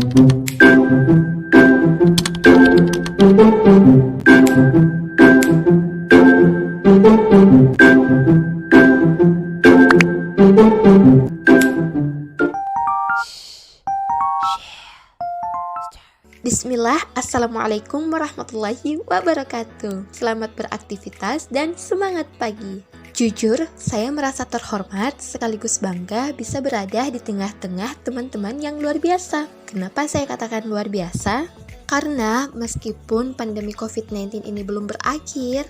Bismillah, Assalamualaikum warahmatullahi wabarakatuh. Selamat beraktivitas dan semangat pagi. Jujur, saya merasa terhormat sekaligus bangga bisa berada di tengah-tengah teman-teman yang luar biasa. Kenapa saya katakan luar biasa? Karena meskipun pandemi COVID-19 ini belum berakhir,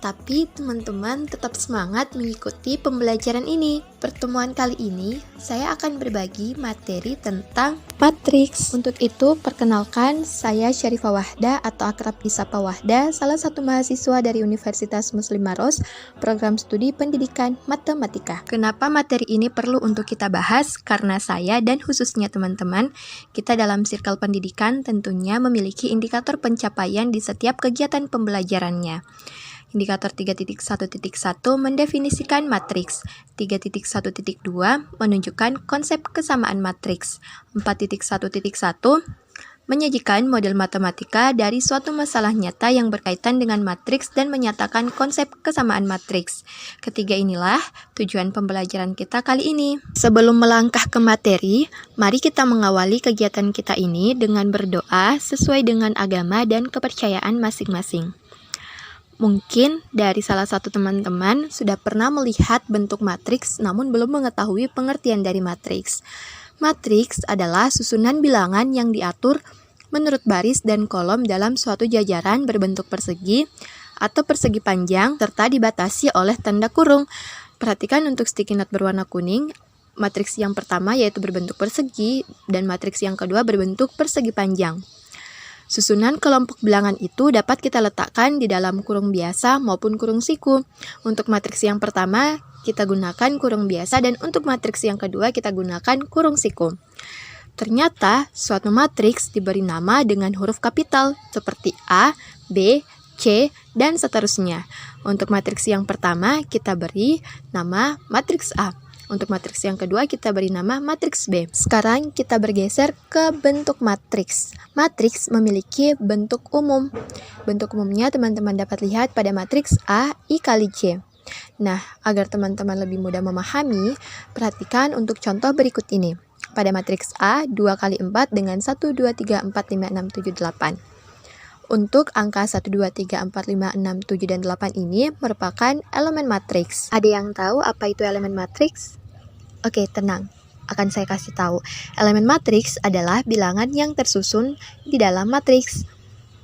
tapi teman-teman tetap semangat mengikuti pembelajaran ini. Pertemuan kali ini, saya akan berbagi materi tentang matriks. Untuk itu, perkenalkan, saya Syarifah Wahda atau akrab disapa Wahda, salah satu mahasiswa dari Universitas Muslim Maros, program studi pendidikan matematika. Kenapa materi ini perlu untuk kita bahas? Karena saya dan khususnya teman-teman, kita dalam circle pendidikan tentunya memiliki indikator pencapaian di setiap kegiatan pembelajarannya. Indikator 3.1.1 mendefinisikan matriks, 3.1.2 menunjukkan konsep kesamaan matriks, 4.1.1 menyajikan model matematika dari suatu masalah nyata yang berkaitan dengan matriks dan menyatakan konsep kesamaan matriks. Ketiga inilah tujuan pembelajaran kita kali ini. Sebelum melangkah ke materi, mari kita mengawali kegiatan kita ini dengan berdoa sesuai dengan agama dan kepercayaan masing-masing. Mungkin dari salah satu teman-teman sudah pernah melihat bentuk matriks namun belum mengetahui pengertian dari matriks. Matriks adalah susunan bilangan yang diatur menurut baris dan kolom dalam suatu jajaran berbentuk persegi atau persegi panjang serta dibatasi oleh tanda kurung. Perhatikan untuk sticky note berwarna kuning, matriks yang pertama yaitu berbentuk persegi dan matriks yang kedua berbentuk persegi panjang. Susunan kelompok bilangan itu dapat kita letakkan di dalam kurung biasa maupun kurung siku. Untuk matriks yang pertama, kita gunakan kurung biasa dan untuk matriks yang kedua, kita gunakan kurung siku. Ternyata, suatu matriks diberi nama dengan huruf kapital seperti A, B, C, dan seterusnya. Untuk matriks yang pertama, kita beri nama matriks A. Untuk matriks yang kedua, kita beri nama matriks B. Sekarang kita bergeser ke bentuk matriks. Matriks memiliki bentuk umum. Bentuk umumnya teman-teman dapat lihat pada matriks A, I kali C. Nah, agar teman-teman lebih mudah memahami, perhatikan untuk contoh berikut ini. Pada matriks A, 2 kali 4 dengan 1, 2, 3, 4, 5, 6, 7, 8. Untuk angka 1, 2, 3, 4, 5, 6, 7, dan 8 ini merupakan elemen matriks. Ada yang tahu apa itu elemen matriks? Oke, tenang. Akan saya kasih tahu. Elemen matriks adalah bilangan yang tersusun di dalam matriks.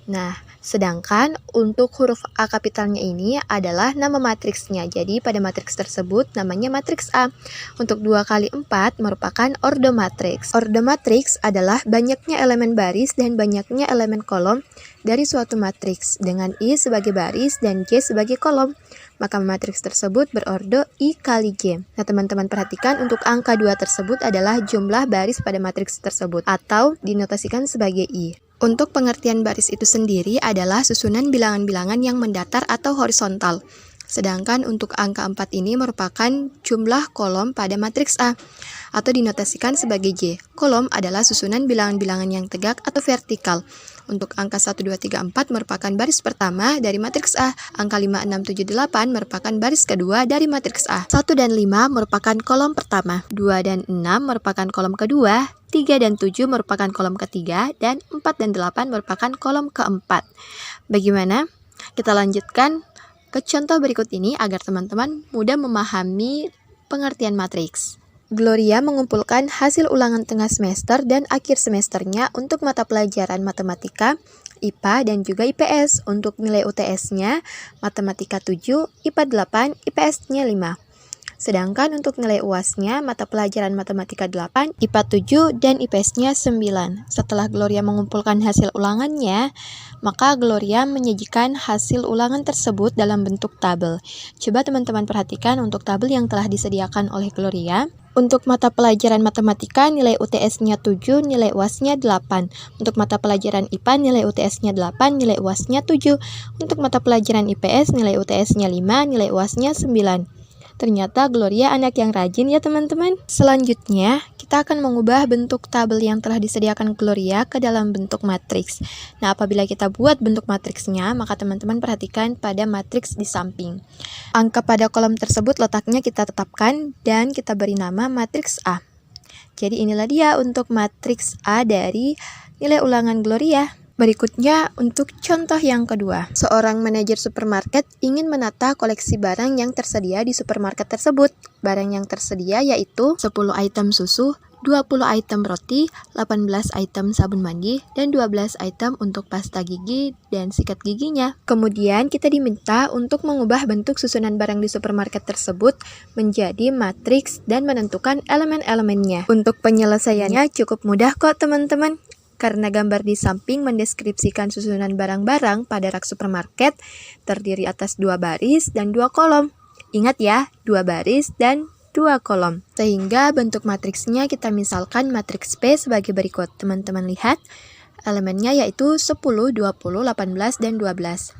Nah, sedangkan untuk huruf A kapitalnya ini adalah nama matriksnya. Jadi, pada matriks tersebut namanya matriks A. Untuk 2 kali 4 merupakan ordo matriks. Ordo matriks adalah banyaknya elemen baris dan banyaknya elemen kolom dari suatu matriks dengan I sebagai baris dan J sebagai kolom. Maka matriks tersebut berordo I kali J. Nah, teman-teman perhatikan untuk angka 2 tersebut adalah jumlah baris pada matriks tersebut atau dinotasikan sebagai I. Untuk pengertian baris itu sendiri adalah susunan bilangan-bilangan yang mendatar atau horizontal. Sedangkan untuk angka 4 ini merupakan jumlah kolom pada matriks A atau dinotasikan sebagai J. Kolom adalah susunan bilangan-bilangan yang tegak atau vertikal. Untuk angka 1, 2, 3, 4 merupakan baris pertama dari matriks A. Angka 5, 6, 7, 8 merupakan baris kedua dari matriks A. 1 dan 5 merupakan kolom pertama. 2 dan 6 merupakan kolom kedua. 3 dan 7 merupakan kolom ketiga. Dan 4 dan 8 merupakan kolom keempat. Bagaimana? Kita lanjutkan ke contoh berikut ini agar teman-teman mudah memahami pengertian matriks. Gloria mengumpulkan hasil ulangan tengah semester dan akhir semesternya untuk mata pelajaran matematika, IPA, dan juga IPS. Untuk nilai UTS-nya, matematika 7, IPA 8, IPS-nya 5. Sedangkan untuk nilai UAS-nya, mata pelajaran matematika 8, IPA 7, dan IPS-nya 9. Setelah Gloria mengumpulkan hasil ulangannya, maka Gloria menyajikan hasil ulangan tersebut dalam bentuk tabel. Coba teman-teman perhatikan untuk tabel yang telah disediakan oleh Gloria. Untuk mata pelajaran matematika, nilai UTS-nya 7, nilai UAS-nya 8. Untuk mata pelajaran IPA, nilai UTS-nya 8, nilai UAS-nya 7. Untuk mata pelajaran IPS, nilai UTS-nya 5, nilai UAS-nya 9. Ternyata Gloria anak yang rajin ya teman-teman. Selanjutnya, kita akan mengubah bentuk tabel yang telah disediakan Gloria ke dalam bentuk matriks. Nah, apabila kita buat bentuk matriksnya, maka teman-teman perhatikan pada matriks di samping. Angka pada kolom tersebut letaknya kita tetapkan dan kita beri nama matriks A. Jadi inilah dia untuk matriks A dari nilai ulangan Gloria. Berikutnya untuk contoh yang kedua. Seorang manajer supermarket ingin menata koleksi barang yang tersedia di supermarket tersebut. Barang yang tersedia yaitu 10 item susu, 20 item roti, 18 item sabun mandi, dan 12 item untuk pasta gigi dan sikat giginya. Kemudian kita diminta untuk mengubah bentuk susunan barang di supermarket tersebut menjadi matriks dan menentukan elemen-elemennya. Untuk penyelesaiannya cukup mudah kok teman-teman. Karena gambar di samping mendeskripsikan susunan barang-barang pada rak supermarket terdiri atas 2 baris dan 2 kolom. Ingat ya, 2 baris dan 2 kolom. Sehingga bentuk matriksnya kita misalkan matriks P sebagai berikut. Teman-teman lihat, elemennya yaitu 10, 20, 18, dan 12.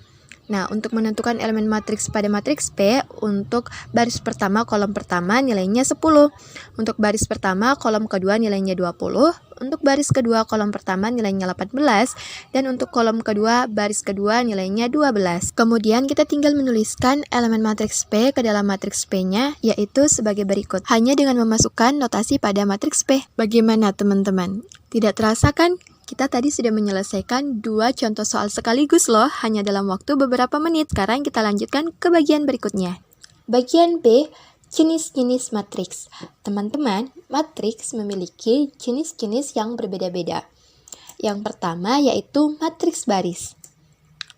Nah, untuk menentukan elemen matriks pada matriks P, untuk baris pertama kolom pertama nilainya 10. Untuk baris pertama kolom kedua nilainya 20. Untuk baris kedua kolom pertama nilainya 18. Dan untuk kolom kedua baris kedua nilainya 12. Kemudian kita tinggal menuliskan elemen matriks P ke dalam matriks P-nya, yaitu sebagai berikut. Hanya dengan memasukkan notasi pada matriks P. Bagaimana teman-teman? Tidak terasa kan? Kita tadi sudah menyelesaikan 2 contoh soal sekaligus loh, hanya dalam waktu beberapa menit. Sekarang kita lanjutkan ke bagian berikutnya. Bagian B, jenis-jenis matriks. Teman-teman, matriks memiliki jenis-jenis yang berbeda-beda. Yang pertama yaitu matriks baris.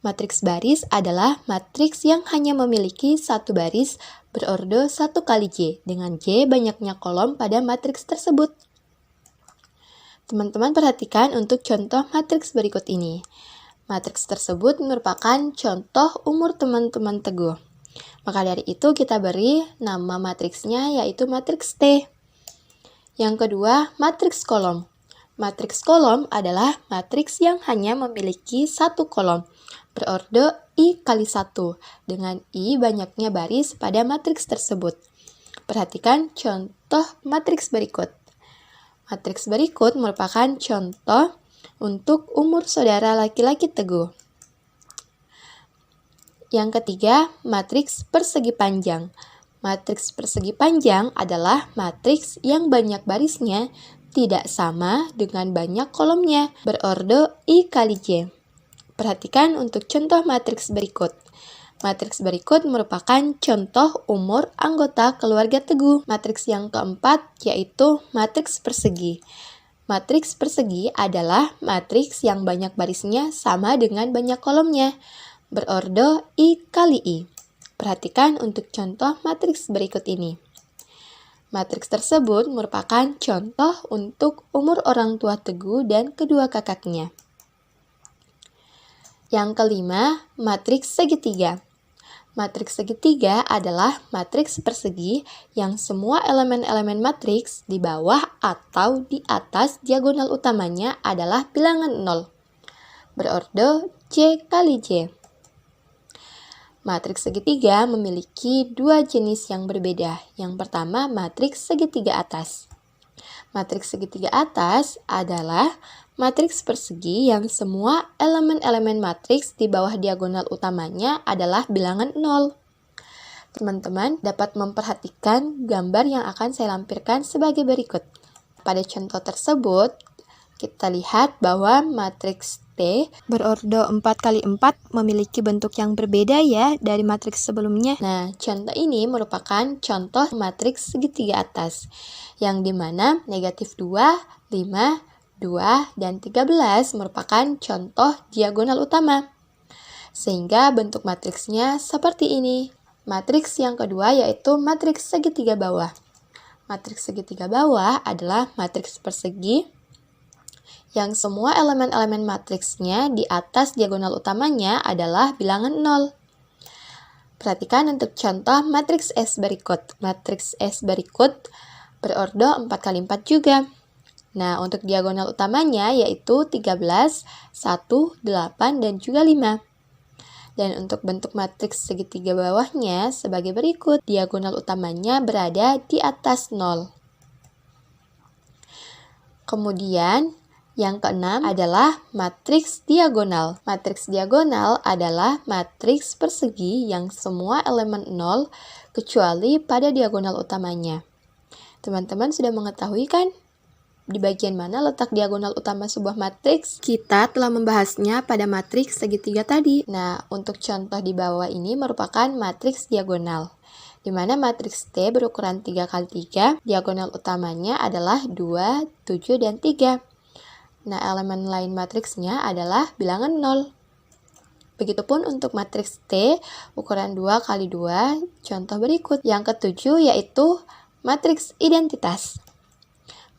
Matriks baris adalah matriks yang hanya memiliki satu baris berorde 1 kali J, dengan J banyaknya kolom pada matriks tersebut. Teman-teman perhatikan untuk contoh matriks berikut ini. Matriks tersebut merupakan contoh umur teman-teman Teguh. Maka dari itu kita beri nama matriksnya yaitu matriks T. Yang kedua, matriks kolom. Matriks kolom adalah matriks yang hanya memiliki satu kolom, berorde I kali 1, dengan I banyaknya baris pada matriks tersebut. Perhatikan contoh matriks berikut. Matriks berikut merupakan contoh untuk umur saudara laki-laki Teguh. Yang ketiga, matriks persegi panjang. Matriks persegi panjang adalah matriks yang banyak barisnya tidak sama dengan banyak kolomnya, berorde I kali J. Perhatikan untuk contoh matriks berikut. Matriks berikut merupakan contoh umur anggota keluarga Teguh. Matriks yang keempat yaitu matriks persegi. Matriks persegi adalah matriks yang banyak barisnya sama dengan banyak kolomnya, berorde I kali I. Perhatikan untuk contoh matriks berikut ini. Matriks tersebut merupakan contoh untuk umur orang tua Teguh dan kedua kakaknya. Yang kelima, matriks segitiga. Matriks segitiga adalah matriks persegi yang semua elemen-elemen matriks di bawah atau di atas diagonal utamanya adalah bilangan 0, berorde J kali J. Matriks segitiga memiliki 2 jenis yang berbeda. Yang pertama, matriks segitiga atas. Matriks segitiga atas adalah matriks persegi yang semua elemen-elemen matriks di bawah diagonal utamanya adalah bilangan 0. Teman-teman dapat memperhatikan gambar yang akan saya lampirkan sebagai berikut. Pada contoh tersebut, kita lihat bahwa matriks T berorde 4 kali 4 memiliki bentuk yang berbeda ya dari matriks sebelumnya. Nah, contoh ini merupakan contoh matriks segitiga atas, yang dimana negatif 2, 5, 2, dan 13 merupakan contoh diagonal utama. Sehingga bentuk matriksnya seperti ini. Matriks yang kedua yaitu matriks segitiga bawah. Matriks segitiga bawah adalah matriks persegi yang semua elemen-elemen matriksnya di atas diagonal utamanya adalah bilangan 0. Perhatikan untuk contoh matriks S berikut. Matriks S berikut berorde 4 kali 4 juga. Nah, untuk diagonal utamanya yaitu 13, 1, 8, dan juga 5. Dan untuk bentuk matriks segitiga bawahnya sebagai berikut. Diagonal utamanya berada di atas 0. Kemudian, yang keenam adalah matriks diagonal. Matriks diagonal adalah matriks persegi yang semua elemen 0 kecuali pada diagonal utamanya. Teman-teman sudah mengetahui kan di bagian mana letak diagonal utama sebuah matriks? Kita telah membahasnya pada matriks segitiga tadi. Nah, untuk contoh di bawah ini merupakan matriks diagonal, di mana matriks T berukuran 3x3, diagonal utamanya adalah 2, 7, dan 3. Nah, elemen lain matriksnya adalah bilangan 0. Begitupun untuk matriks T ukuran 2x2, contoh berikut. Yang ketujuh yaitu matriks identitas.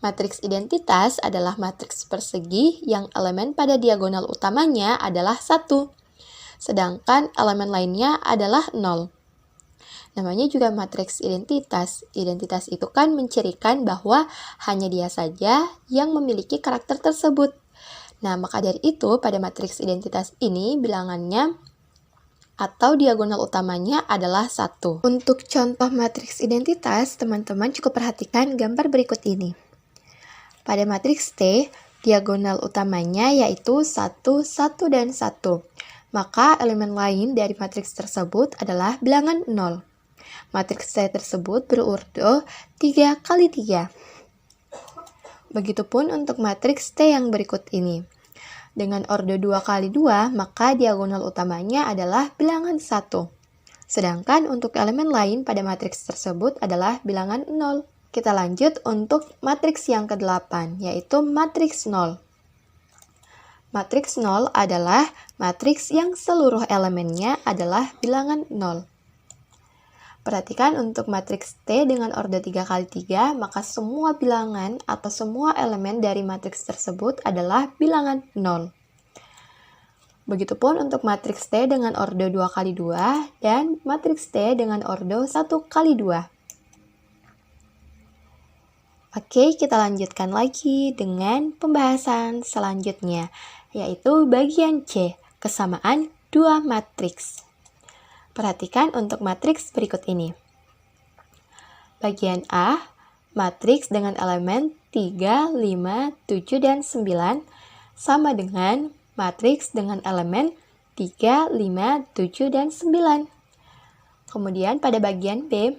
Matriks identitas adalah matriks persegi yang elemen pada diagonal utamanya adalah 1, sedangkan elemen lainnya adalah 0. Namanya juga matriks identitas. Identitas itu kan mencirikan bahwa hanya dia saja yang memiliki karakter tersebut. Nah, maka dari itu pada matriks identitas ini bilangannya atau diagonal utamanya adalah 1. Untuk contoh matriks identitas, teman-teman cukup perhatikan gambar berikut ini. Pada matriks T, diagonal utamanya yaitu 1, 1, dan 1. Maka elemen lain dari matriks tersebut adalah bilangan 0. Matriks T tersebut berurut 3x3. Begitupun untuk matriks T yang berikut ini. Dengan orde 2x2, maka diagonal utamanya adalah bilangan 1. Sedangkan untuk elemen lain pada matriks tersebut adalah bilangan 0. Kita lanjut untuk matriks yang ke-8, yaitu matriks 0. Matriks 0 adalah matriks yang seluruh elemennya adalah bilangan 0. Perhatikan untuk matriks T dengan orde 3x3, maka semua bilangan atau semua elemen dari matriks tersebut adalah bilangan 0. Begitupun untuk matriks T dengan orde 2x2 dan matriks T dengan orde 1x2. Oke, kita lanjutkan lagi dengan pembahasan selanjutnya, yaitu bagian C, kesamaan dua matriks. Perhatikan untuk matriks berikut ini. Bagian A, matriks dengan elemen 3, 5, 7, dan 9 sama dengan matriks dengan elemen 3, 5, 7, dan 9. Kemudian pada bagian B,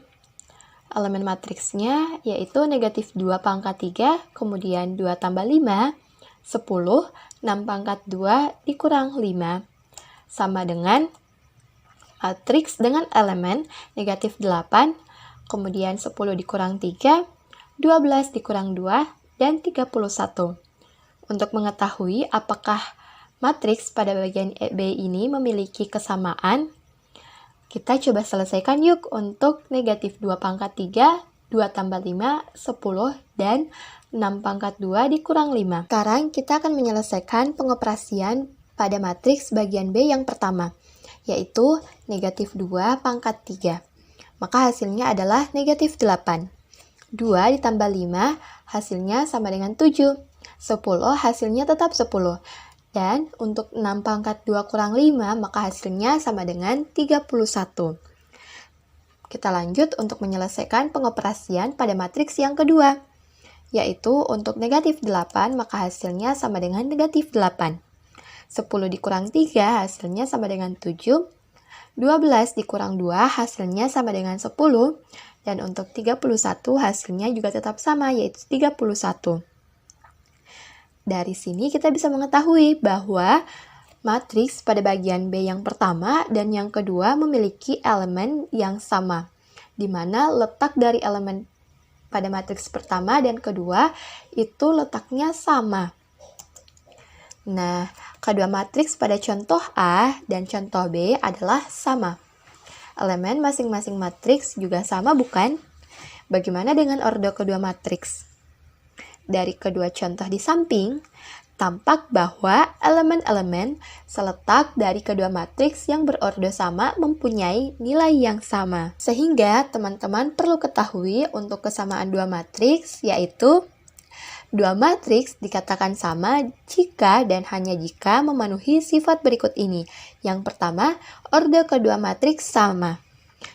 elemen matriksnya yaitu negatif 2 pangkat 3, kemudian 2 tambah 5, 10, 6 pangkat 2 dikurang 5, sama dengan matriks dengan elemen negatif 8, kemudian 10 dikurang 3, 12 dikurang 2, dan 31. Untuk mengetahui apakah matriks pada bagian B ini memiliki kesamaan, kita coba selesaikan yuk untuk negatif 2 pangkat 3, 2 tambah 5, 10, dan 6 pangkat 2 dikurang 5. Sekarang kita akan menyelesaikan pengoperasian pada matriks bagian B yang pertama, yaitu negatif 2 pangkat 3. Maka hasilnya adalah negatif 8. 2 ditambah 5 hasilnya sama dengan 7. 10 hasilnya tetap 10. Dan untuk 6 pangkat 2 kurang 5, maka hasilnya sama dengan 31. Kita lanjut untuk menyelesaikan pengoperasian pada matriks yang kedua, yaitu untuk negatif 8, maka hasilnya sama dengan negatif 8. 10 dikurang 3, hasilnya sama dengan 7. 12 dikurang 2, hasilnya sama dengan 10. Dan untuk 31, hasilnya juga tetap sama, yaitu 31. Dari sini kita bisa mengetahui bahwa matriks pada bagian B yang pertama dan yang kedua memiliki elemen yang sama, di mana letak dari elemen pada matriks pertama dan kedua itu letaknya sama. Nah, kedua matriks pada contoh A dan contoh B adalah sama. Elemen masing-masing matriks juga sama, bukan? Bagaimana dengan orde kedua matriks? Dari kedua contoh di samping, tampak bahwa elemen-elemen seletak dari kedua matriks yang berorde sama mempunyai nilai yang sama. Sehingga teman-teman perlu ketahui untuk kesamaan dua matriks, yaitu dua matriks dikatakan sama jika dan hanya jika memenuhi sifat berikut ini. Yang pertama, orde kedua matriks sama.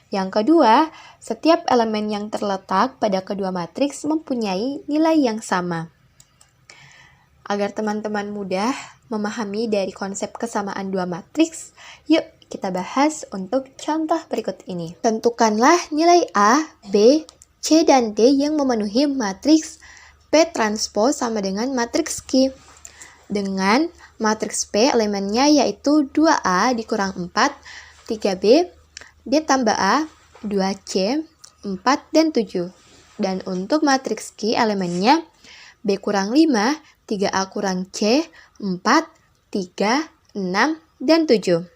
Yang kedua, setiap elemen yang terletak pada kedua matriks mempunyai nilai yang sama. Agar teman-teman mudah memahami dari konsep kesamaan dua matriks, yuk kita bahas untuk contoh berikut ini. Tentukanlah nilai A, B, C, dan D yang memenuhi matriks P transpose sama dengan matriks Q. Dengan matriks P elemennya yaitu 2A dikurang 4, 3B, D tambah A, 2C, 4, dan 7. Dan untuk matriks Q elemennya B kurang 5, 3A kurang C, 4, 3, 6, dan 7.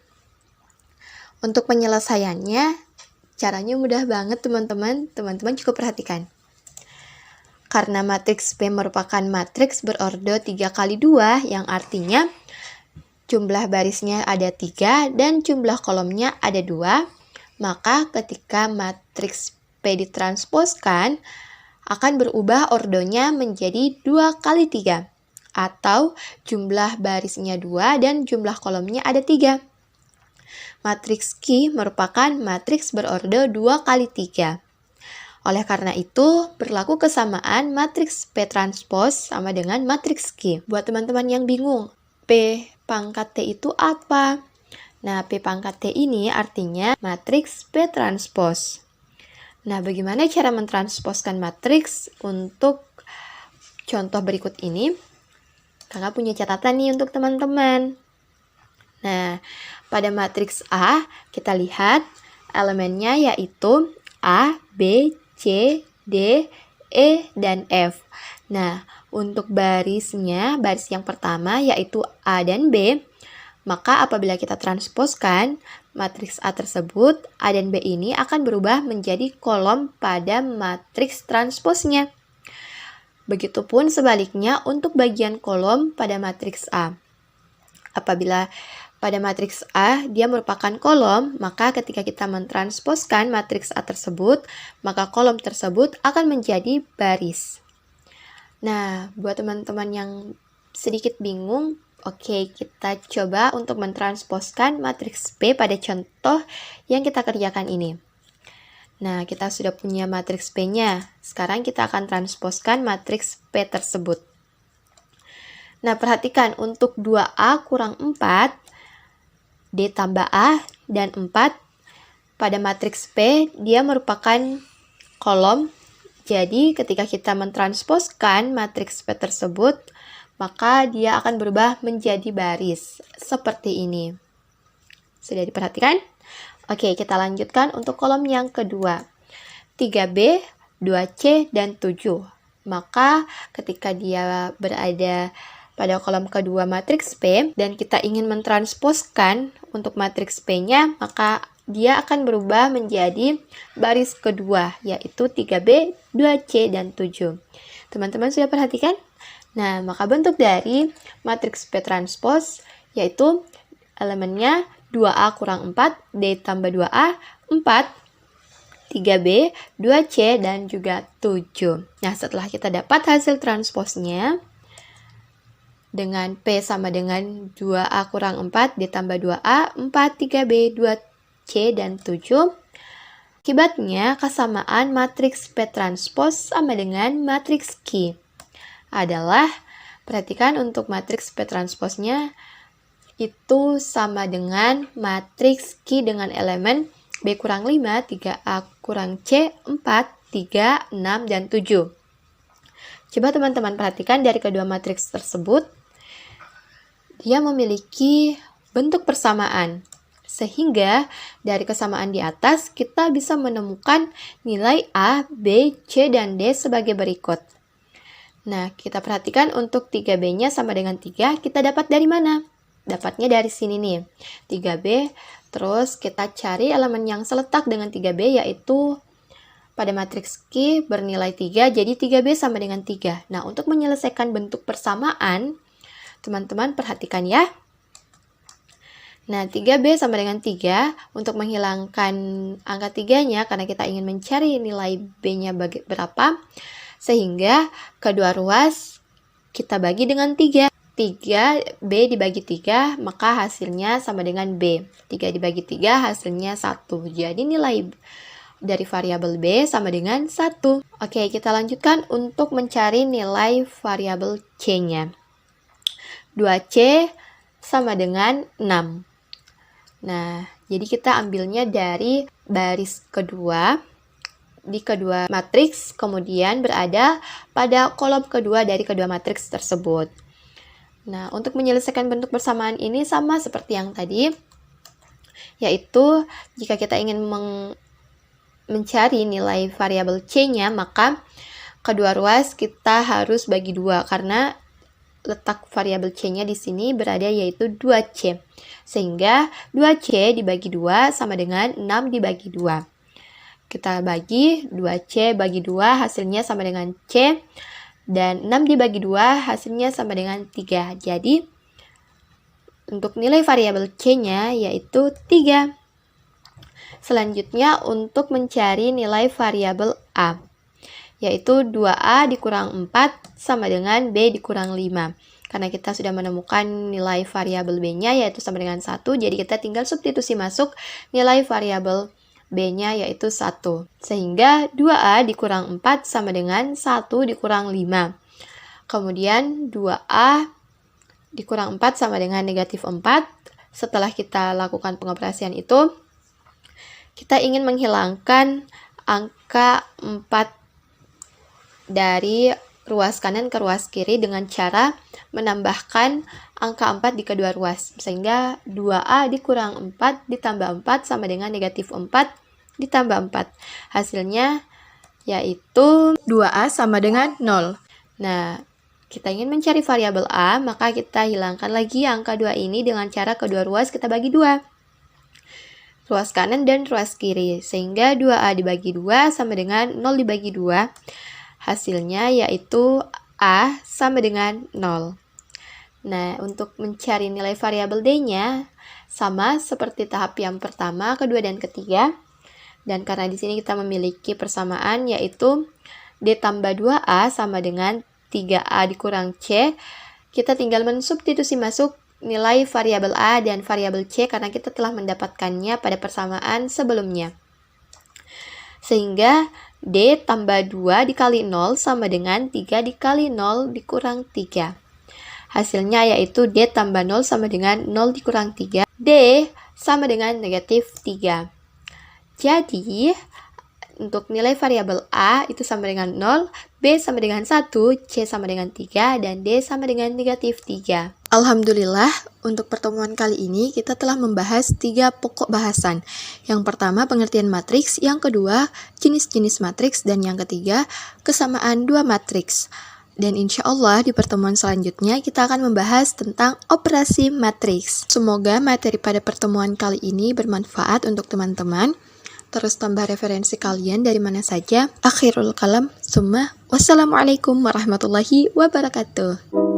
Untuk penyelesaiannya, caranya mudah banget teman-teman. Teman-teman cukup perhatikan. Karena matriks P merupakan matriks berordo 3 kali 2, yang artinya jumlah barisnya ada 3 dan jumlah kolomnya ada 2, maka ketika matriks P ditransposkan, akan berubah ordonya menjadi 2 kali 3, atau jumlah barisnya 2 dan jumlah kolomnya ada 3. Matriks Q merupakan matriks berordo 2 kali 3. Oleh karena itu, berlaku kesamaan matriks P transpose sama dengan matriks Q. Buat teman-teman yang bingung, P pangkat T itu apa? Nah, P pangkat T ini artinya matriks P transpose. Nah, bagaimana cara mentransposkan matriks untuk contoh berikut ini? Kakak punya catatan nih untuk teman-teman. Nah, pada matriks A, kita lihat elemennya yaitu A, B, C, D, E, dan F. Nah, untuk baris yang pertama yaitu A dan B, maka apabila kita transposkan matriks A tersebut, A dan B ini akan berubah menjadi kolom pada matriks transposnya. Begitupun sebaliknya untuk bagian kolom pada matriks A. Apabila pada matriks A, dia merupakan kolom, maka ketika kita mentransposkan matriks A tersebut, maka kolom tersebut akan menjadi baris. Nah, buat teman-teman yang sedikit bingung, oke, kita coba untuk mentransposkan matriks P pada contoh yang kita kerjakan ini. Nah, kita sudah punya matriks P-nya. Sekarang kita akan transposkan matriks P tersebut. Nah, perhatikan untuk 2A kurang 4, D tambah A, dan 4 pada matriks P, dia merupakan kolom. Jadi, ketika kita mentransposkan matriks P tersebut, maka dia akan berubah menjadi baris, seperti ini. Sudah diperhatikan? Oke, kita lanjutkan untuk kolom yang kedua. 3B, 2C, dan 7. Maka, ketika dia berada pada kolom kedua matriks P, dan kita ingin mentransposkan untuk matriks P-nya, maka dia akan berubah menjadi baris kedua, yaitu 3B, 2C, dan 7. Teman-teman sudah perhatikan? Nah, maka bentuk dari matriks P transpose, yaitu elemennya 2A kurang 4, D tambah 2A, 4, 3B, 2C, dan juga 7. Nah, setelah kita dapat hasil transposnya, dengan P sama dengan 2A kurang 4 ditambah 2A, 4, 3B, 2C, dan 7. Akibatnya, kesamaan matriks P transpose sama dengan matriks Q adalah, perhatikan untuk matriks P transposnya itu sama dengan matriks Q dengan elemen B kurang 5, 3A kurang C, 4, 3, 6, dan 7. Coba teman-teman perhatikan dari kedua matriks tersebut, dia memiliki bentuk persamaan. Sehingga dari kesamaan di atas, kita bisa menemukan nilai A, B, C, dan D sebagai berikut. Nah, kita perhatikan untuk 3B-nya sama dengan 3, kita dapat dari mana? Dapatnya dari sini nih, 3B, terus kita cari elemen yang seletak dengan 3B, yaitu pada matriks Q bernilai 3, jadi 3B sama dengan 3. Nah, untuk menyelesaikan bentuk persamaan, teman-teman perhatikan ya. Nah, 3B sama dengan 3, untuk menghilangkan angka 3-nya, karena kita ingin mencari nilai B-nya berapa, sehingga kedua ruas kita bagi dengan 3. 3B dibagi 3, maka hasilnya sama dengan B. 3 dibagi 3, hasilnya 1. Jadi nilai dari variabel B sama dengan 1. Oke, kita lanjutkan untuk mencari nilai variabel C-nya. 2C sama dengan 6. Nah, jadi kita ambilnya dari baris kedua, di kedua matriks, kemudian berada pada kolom kedua dari kedua matriks tersebut. Nah, untuk menyelesaikan bentuk bersamaan ini sama seperti yang tadi, yaitu jika kita ingin mencari nilai variabel C-nya, maka kedua ruas kita harus bagi 2, karena letak variabel C-nya di sini berada yaitu 2C. Sehingga 2C dibagi 2 sama dengan 6 dibagi 2. Kita bagi 2C bagi 2 hasilnya sama dengan C. Dan 6 dibagi 2 hasilnya sama dengan 3. Jadi untuk nilai variabel C-nya yaitu 3. Selanjutnya untuk mencari nilai variabel A, yaitu 2A dikurang 4 sama dengan B dikurang 5. Karena kita sudah menemukan nilai variabel B-nya yaitu sama dengan 1, jadi kita tinggal substitusi masuk nilai variabel B-nya yaitu 1. Sehingga 2A dikurang 4 sama dengan 1 dikurang 5. Kemudian 2A dikurang 4 sama dengan negatif 4. Setelah kita lakukan pengoperasian itu, kita ingin menghilangkan angka 4 dari ruas kanan ke ruas kiri dengan cara menambahkan angka 4 di kedua ruas. Sehingga 2A dikurang 4 ditambah 4 sama dengan negatif 4 ditambah 4. Hasilnya yaitu 2A sama dengan 0. Nah, kita ingin mencari variabel A, maka kita hilangkan lagi angka 2 ini dengan cara kedua ruas kita bagi 2. Ruas kanan dan ruas kiri. Sehingga 2A dibagi 2 sama dengan 0 dibagi 2. Hasilnya yaitu A sama dengan 0. Nah, untuk mencari nilai variabel D-nya sama seperti tahap yang pertama, kedua, dan ketiga. Dan karena di sini kita memiliki persamaan yaitu D tambah 2A sama dengan 3A dikurang C, kita tinggal mensubstitusi masuk nilai variabel A dan variabel C karena kita telah mendapatkannya pada persamaan sebelumnya. Sehingga D tambah 2 dikali 0 sama dengan 3 dikali 0 dikurang 3. Hasilnya yaitu D tambah 0 sama dengan 0 dikurang 3. D sama dengan negatif 3. Jadi, untuk nilai variabel A itu sama dengan 0, B sama dengan 1, C sama dengan 3, dan D sama dengan negatif 3. Alhamdulillah, untuk pertemuan kali ini kita telah membahas 3 pokok bahasan. Yang pertama, pengertian matriks, yang kedua, jenis-jenis matriks, dan yang ketiga, kesamaan 2 matriks. Dan insya Allah di pertemuan selanjutnya kita akan membahas tentang operasi matriks. Semoga materi pada pertemuan kali ini bermanfaat untuk teman-teman. Terus tambah referensi kalian dari mana saja. Akhirul kalam, summa wassalamualaikum warahmatullahi wabarakatuh.